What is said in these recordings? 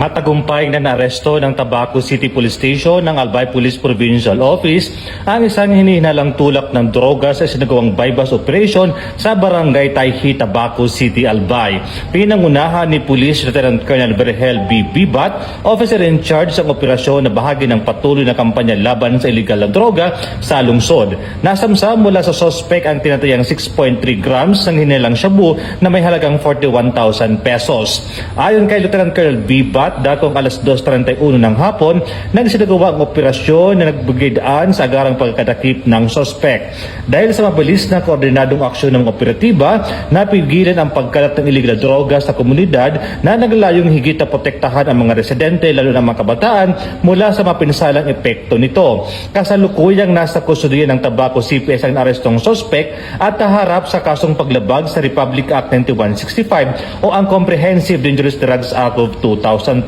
Matagumpay na naaresto ng Tabaco City Police Station ng Albay Police Provincial Office ang isang hinihinalang tulak ng droga sa isinagawang bypass operation sa Barangay Tayhi, Tabaco City, Albay. Pinangunahan ni Police Lieutenant Colonel Berhel B. Bibat, officer in charge sa operasyon na bahagi ng patuloy na kampanya laban sa illegal na droga sa lungsod. Nasamsam mula sa suspect ang tinatayang 6.3 grams ng hinilang shabu na may halagang 41,000 pesos. Ayon kay Lieutenant Colonel Bibat, dakong alas 2:31 ng hapon, nagsinagawa ang operasyon na nagbugidaan sa agarang pagkatakip ng sospek. Dahil sa mabilis na koordinadong aksyon ng operatiba, napigilan ang pagkalat ng iligal na droga sa komunidad na naglayong higit na protektahan ang mga residente, lalo na mga kabataan, mula sa mapinsalang epekto nito. Kasalukuyang nasa kustudiyan ng Tabaco CPS ang arestong sospek at naharap sa kasong paglabag sa Republic Act 9165 o ang Comprehensive Dangerous Drugs Act of 2002.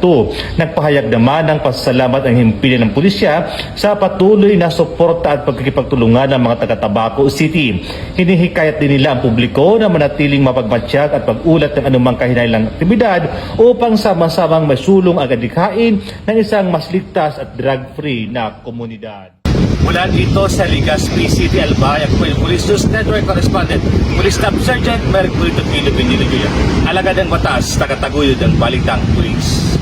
Nagpahayag naman ng pasasalamat ang himpilan ng pulisya sa patuloy na suporta at pagkikipagtulungan ng mga taga-Tabaco City. Hinihikayat din nila ang publiko na manatiling mapagmatsyag at pag-ulat ng anumang kahinailang aktibidad upang sama-samang masulong ang adhikain ng isang mas ligtas at drug-free na komunidad. Mula dito sa Legazpi City, Albay, ako po yung Police News Network Correspondent, Police Staff Sergeant Mercury Tupilo Piniligoya. Alagad ng batas, tagataguyod ang balitang pulis.